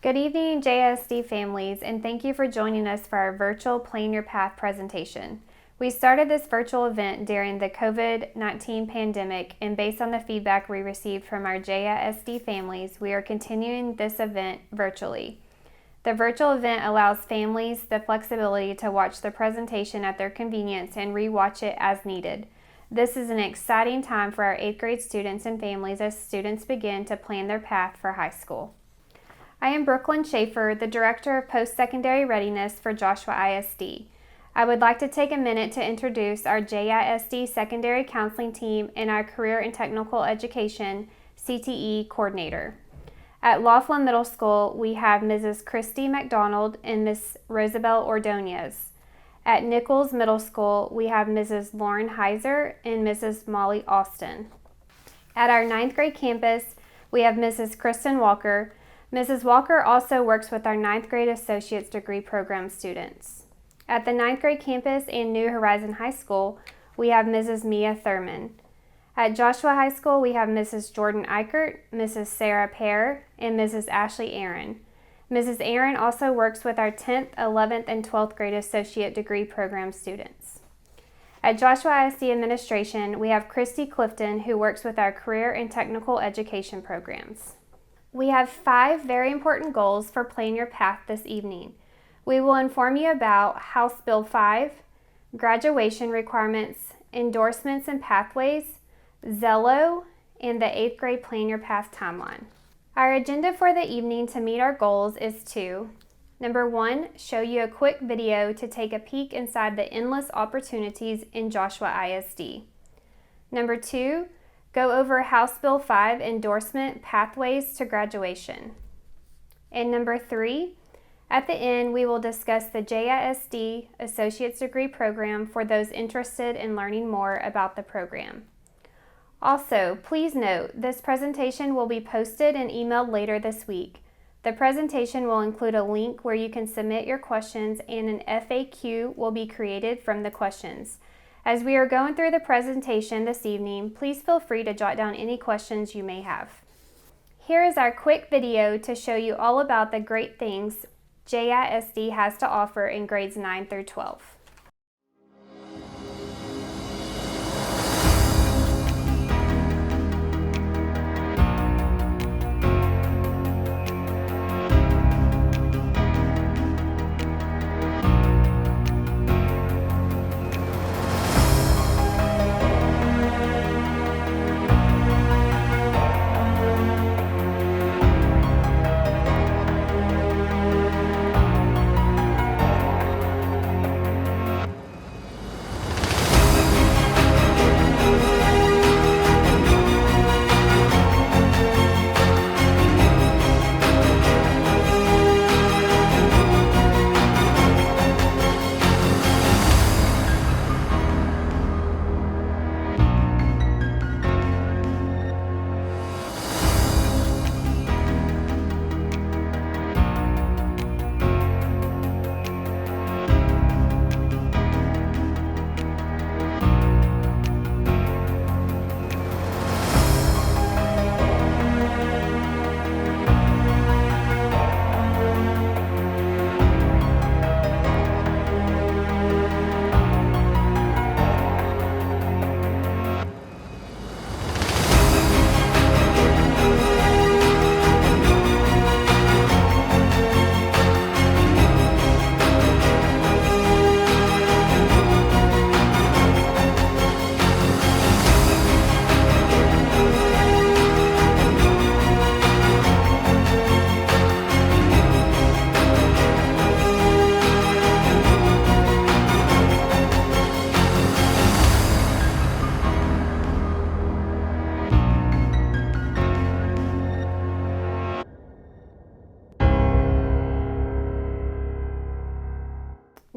Good evening, JSD families, and thank you for joining us for our virtual Plan Your Path presentation. We started this virtual event during the COVID-19 pandemic, and based on the feedback we received from our JSD families, we are continuing this event virtually. The virtual event allows families the flexibility to watch the presentation at their convenience and re-watch it as needed. This is an exciting time for our 8th grade students and families as students begin to plan their path for high school. I am Brooklyn Schaefer, the Director of Post-Secondary Readiness for Joshua ISD. I would like to take a minute to introduce our JISD Secondary Counseling Team and our Career and Technical Education CTE Coordinator. At Laughlin Middle School, we have Mrs. Christy McDonald and Ms. Rosabelle Ordonez. At Nichols Middle School, we have Mrs. Lauren Heiser and Mrs. Molly Austin. At our 9th grade campus, we have Mrs. Kristen Walker. Mrs. Walker also works with our 9th grade Associate's Degree Program students. At the 9th grade campus and New Horizon High School, we have Mrs. Mia Thurman. At Joshua High School, we have Mrs. Jordan Eichert, Mrs. Sarah Pear, and Mrs. Ashley Aaron. Mrs. Aaron also works with our 10th, 11th, and 12th grade Associate Degree Program students. At Joshua ISD Administration, we have Christy Clifton, who works with our Career and Technical Education programs. We have 5 very important goals for Plan Your Path this evening. We will inform you about House Bill 5, graduation requirements, endorsements and pathways, Zello, and the 8th grade Plan Your Path timeline. Our agenda for the evening to meet our goals is to: number 1, show you a quick video to take a peek inside the endless opportunities in Joshua ISD. Number 2, go over House Bill 5 endorsement pathways to graduation. And number 3, at the end, we will discuss the JISD Associate's Degree Program for those interested in learning more about the program. Also, please note, this presentation will be posted and emailed later this week. The presentation will include a link where you can submit your questions, and an FAQ will be created from the questions. As we are going through the presentation this evening, please feel free to jot down any questions you may have. Here is our quick video to show you all about the great things JISD has to offer in grades 9 through 12.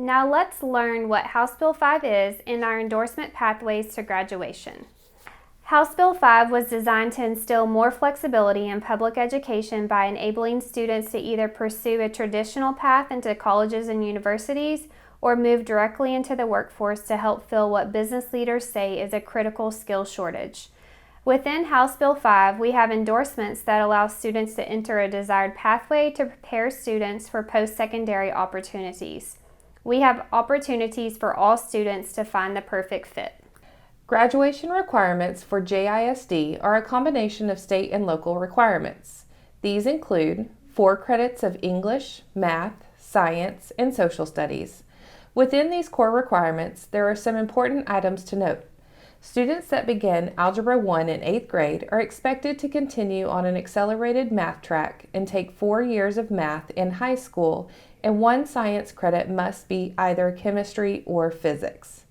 Now let's learn what House Bill 5 is and our endorsement pathways to graduation. House Bill 5 was designed to instill more flexibility in public education by enabling students to either pursue a traditional path into colleges and universities or move directly into the workforce to help fill what business leaders say is a critical skill shortage. Within House Bill 5, we have endorsements that allow students to enter a desired pathway to prepare students for post-secondary opportunities. We have opportunities for all students to find the perfect fit. Graduation requirements for JISD are a combination of state and local requirements. These include 4 credits of English, math, science, and social studies. Within these core requirements, there are some important items to note. Students that begin Algebra 1 in 8th grade are expected to continue on an accelerated math track and take 4 years of math in high school, and 1 science credit must be either chemistry or physics.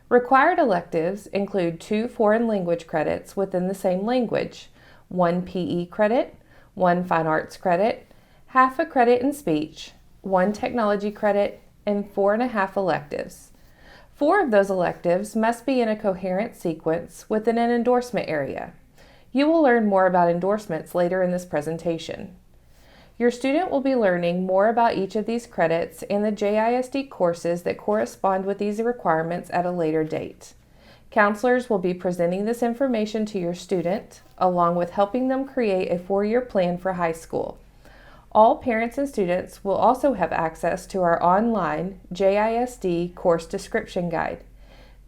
Required electives include 2 foreign language credits within the same language, 1 PE credit, 1 fine arts credit, half a credit in speech, 1 technology credit, and 4.5 electives. 4 of those electives must be in a coherent sequence within an endorsement area. You will learn more about endorsements later in this presentation. Your student will be learning more about each of these credits and the JISD courses that correspond with these requirements at a later date. Counselors will be presenting this information to your student, along with helping them create a 4-year plan for high school. All parents and students will also have access to our online JISD course description guide.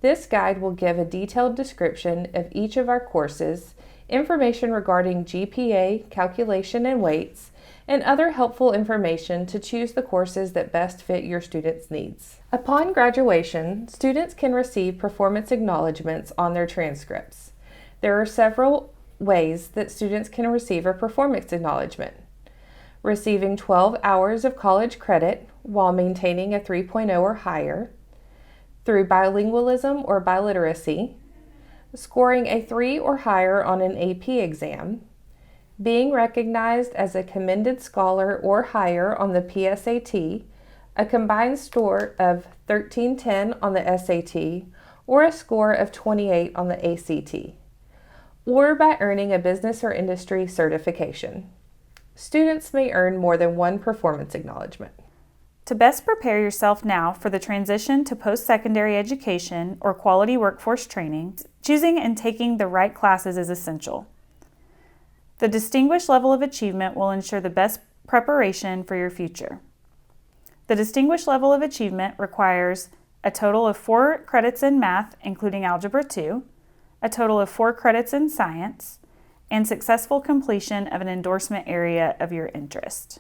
This guide will give a detailed description of each of our courses, information regarding GPA, calculation and weights, and other helpful information to choose the courses that best fit your students' needs. Upon graduation, students can receive performance acknowledgments on their transcripts. There are several ways that students can receive a performance acknowledgement. Receiving 12 hours of college credit while maintaining a 3.0 or higher, through bilingualism or biliteracy, scoring a 3 or higher on an AP exam, being recognized as a commended scholar or higher on the PSAT, a combined score of 1310 on the SAT, or a score of 28 on the ACT, or by earning a business or industry certification. Students may earn more than 1 performance acknowledgement. To best prepare yourself now for the transition to post-secondary education or quality workforce training, choosing and taking the right classes is essential. The distinguished level of achievement will ensure the best preparation for your future. The distinguished level of achievement requires a total of 4 credits in math, including Algebra 2, a total of 4 credits in science, and successful completion of an endorsement area of your interest.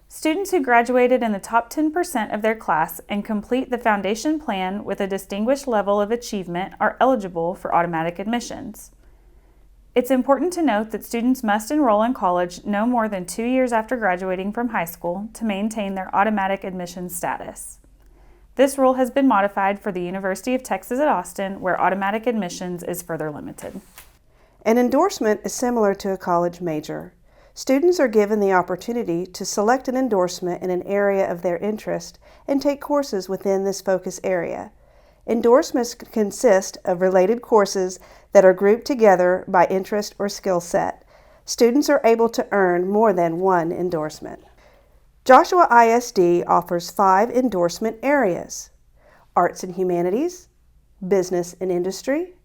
Students who graduated in the top 10% of their class and complete the foundation plan with a distinguished level of achievement are eligible for automatic admissions. It's important to note that students must enroll in college no more than 2 years after graduating from high school to maintain their automatic admission status. This rule has been modified for the University of Texas at Austin, where automatic admissions is further limited. An endorsement is similar to a college major. Students are given the opportunity to select an endorsement in an area of their interest and take courses within this focus area. Endorsements consist of related courses that are grouped together by interest or skill set. Students are able to earn more than 1 endorsement. Joshua ISD offers 5 endorsement areas: Arts and Humanities, Business and Industry,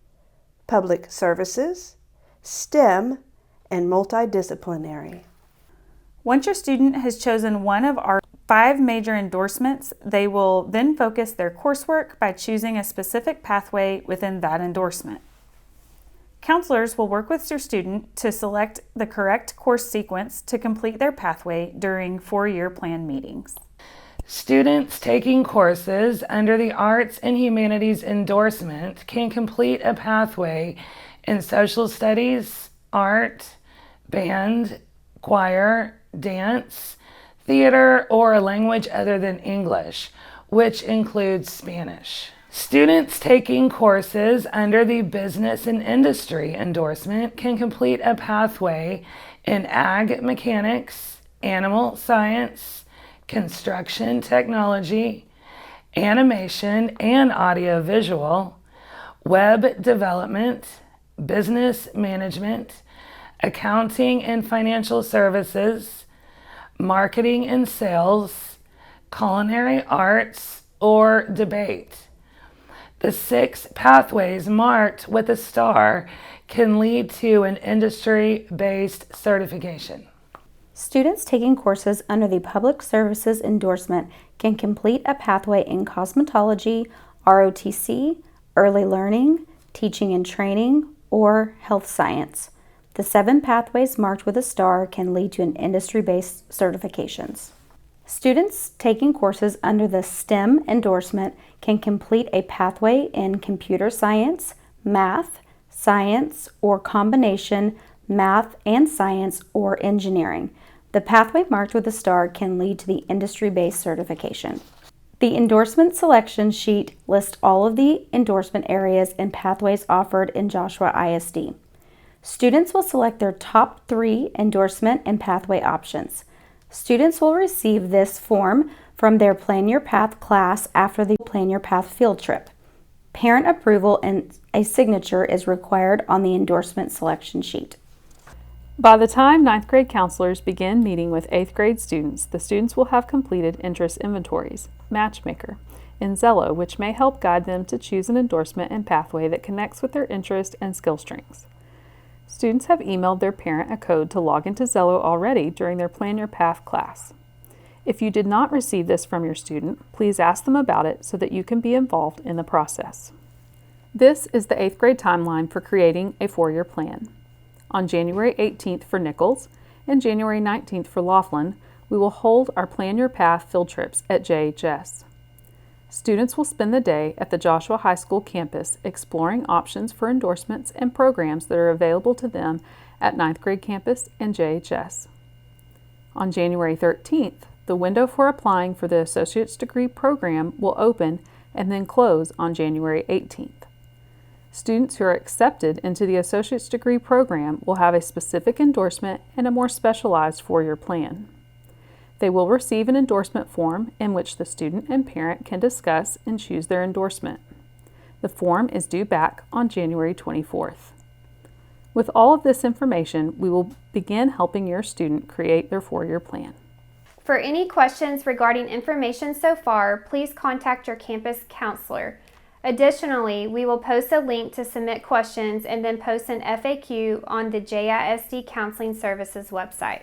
Public Services, STEM, and multidisciplinary. Once your student has chosen one of our 5 major endorsements, they will then focus their coursework by choosing a specific pathway within that endorsement. Counselors will work with your student to select the correct course sequence to complete their pathway during 4-year plan meetings. Students taking courses under the Arts and Humanities endorsement can complete a pathway in social studies, art, band, choir, dance, theater, or a language other than English, which includes Spanish. Students taking courses under the Business and Industry endorsement can complete a pathway in ag mechanics, animal science, construction technology, animation and audiovisual, web development, business management, accounting and financial services, marketing and sales, culinary arts, or debate. The 6 pathways marked with a star can lead to an industry-based certification. Students taking courses under the Public Services Endorsement can complete a pathway in cosmetology, ROTC, early learning, teaching and training, or health science. The 7 pathways marked with a star can lead to an industry-based certifications. Students taking courses under the STEM endorsement can complete a pathway in computer science, math, science, or combination math and science or engineering. The pathway marked with a star can lead to the industry-based certification. The endorsement selection sheet lists all of the endorsement areas and pathways offered in Joshua ISD. Students will select their top 3 endorsement and pathway options. Students will receive this form from their Plan Your Path class after the Plan Your Path field trip. Parent approval and a signature is required on the endorsement selection sheet. By the time 9th grade counselors begin meeting with 8th grade students, the students will have completed interest inventories, Matchmaker, and Zello, which may help guide them to choose an endorsement and pathway that connects with their interest and skill strengths. Students have emailed their parent a code to log into Zello already during their Plan Your Path class. If you did not receive this from your student, please ask them about it so that you can be involved in the process. This is the 8th grade timeline for creating a 4-year plan. On January 18th for Nichols and January 19th for Laughlin, we will hold our Plan Your Path field trips at JHS. Students will spend the day at the Joshua High School campus exploring options for endorsements and programs that are available to them at 9th grade campus and JHS. On January 13th, the window for applying for the associate's degree program will open and then close on January 18th. Students who are accepted into the associate's degree program will have a specific endorsement and a more specialized 4-year plan. They will receive an endorsement form in which the student and parent can discuss and choose their endorsement. The form is due back on January 24th. With all of this information, we will begin helping your student create their 4-year plan. For any questions regarding information so far, please contact your campus counselor. Additionally, we will post a link to submit questions and then post an FAQ on the JISD Counseling Services website.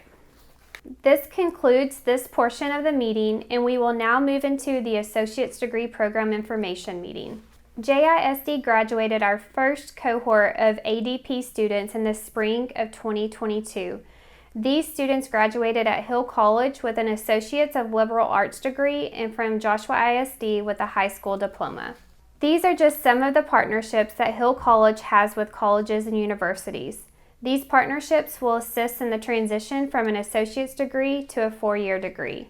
This concludes this portion of the meeting, and we will now move into the Associate's Degree Program Information meeting. JISD graduated our first cohort of ADP students in the spring of 2022. These students graduated at Hill College with an Associates of Liberal Arts degree and from Joshua ISD with a high school diploma. These are just some of the partnerships that Hill College has with colleges and universities. These partnerships will assist in the transition from an associate's degree to a 4-year degree.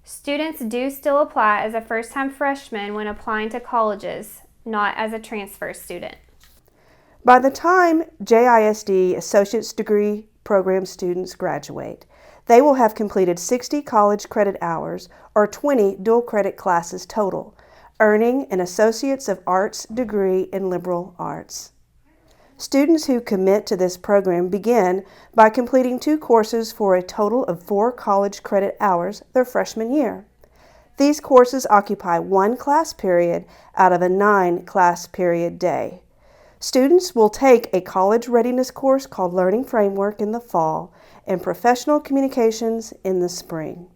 Students do still apply as a first-time freshman when applying to colleges, not as a transfer student. By the time JISD Associate's Degree Program students graduate, they will have completed 60 college credit hours or 20 dual credit classes total, earning an Associates of Arts degree in Liberal Arts. Students who commit to this program begin by completing 2 courses for a total of 4 college credit hours their freshman year. These courses occupy 1 class period out of a 9 class period day. Students will take a college readiness course called Learning Framework in the fall and Professional Communications in the spring.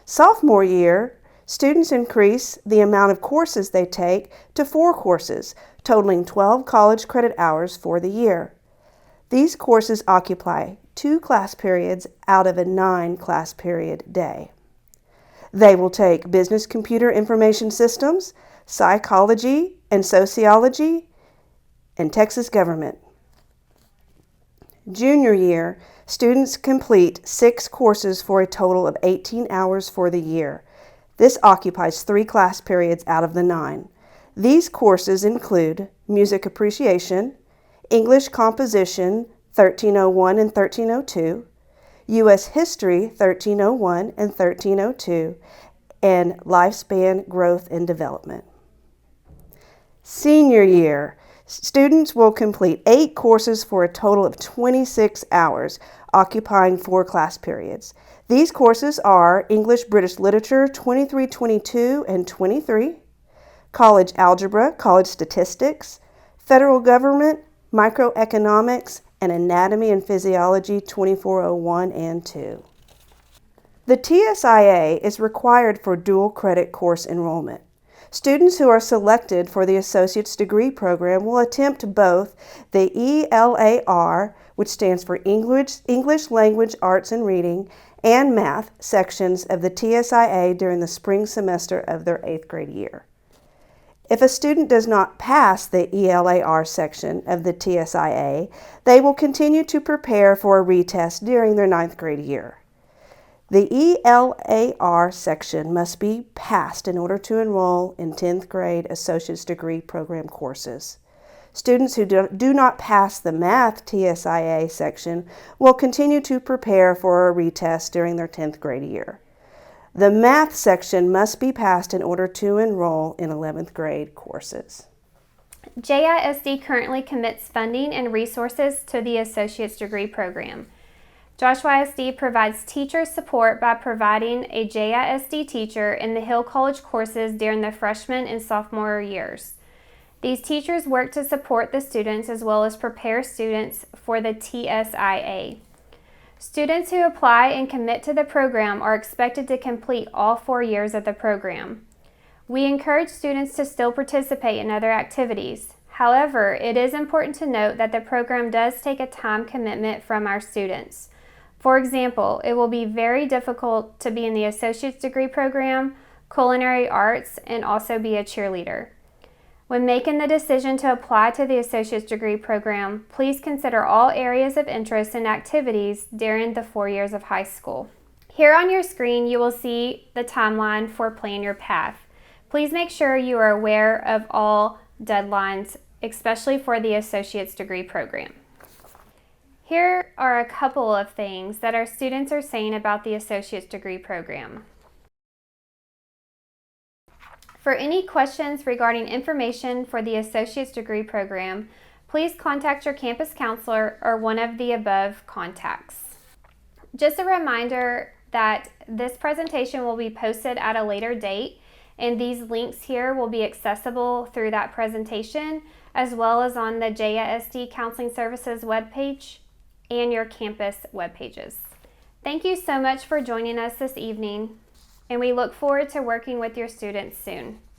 Sophomore year, students increase the amount of courses they take to 4 courses, totaling 12 college credit hours for the year. These courses occupy 2 class periods out of a 9 class period day. They will take Business Computer Information Systems, Psychology and Sociology, and Texas Government. Junior year, students complete 6 courses for a total of 18 hours for the year. This occupies 3 class periods out of the 9. These courses include Music Appreciation, English Composition 1301 and 1302, U.S. History 1301 and 1302, and Lifespan Growth and Development. Senior year, students will complete 8 courses for a total of 26 hours, occupying 4 class periods. These courses are English British Literature 2322 and 23, college algebra, college statistics, federal government, microeconomics, and anatomy and physiology 2401 and 2. The TSIA is required for dual credit course enrollment. Students who are selected for the associate's degree program will attempt both the ELAR, which stands for English Language Arts and Reading, and Math sections of the TSIA during the spring semester of their 8th grade year. If a student does not pass the ELAR section of the TSIA, they will continue to prepare for a retest during their 9th grade year. The ELAR section must be passed in order to enroll in 10th grade associate's degree program courses. Students who do not pass the Math TSIA section will continue to prepare for a retest during their 10th grade year. The Math section must be passed in order to enroll in 11th grade courses. JISD currently commits funding and resources to the associate's degree program. Joshua ISD provides teacher support by providing a JISD teacher in the Hill College courses during the freshman and sophomore years. These teachers work to support the students as well as prepare students for the TSIA. Students who apply and commit to the program are expected to complete all 4 years of the program. We encourage students to still participate in other activities. However, it is important to note that the program does take a time commitment from our students. For example, it will be very difficult to be in the associate's degree program, culinary arts, and also be a cheerleader. When making the decision to apply to the associate's degree program, please consider all areas of interest and activities during the 4 years of high school. Here on your screen, you will see the timeline for Plan Your Path. Please make sure you are aware of all deadlines, especially for the associate's degree program. Here are a couple of things that our students are saying about the associate's degree program. For any questions regarding information for the associate's degree program, please contact your campus counselor or one of the above contacts. Just a reminder that this presentation will be posted at a later date, and these links here will be accessible through that presentation as well as on the JISD Counseling Services webpage and your campus web pages. Thank you so much for joining us this evening, and we look forward to working with your students soon.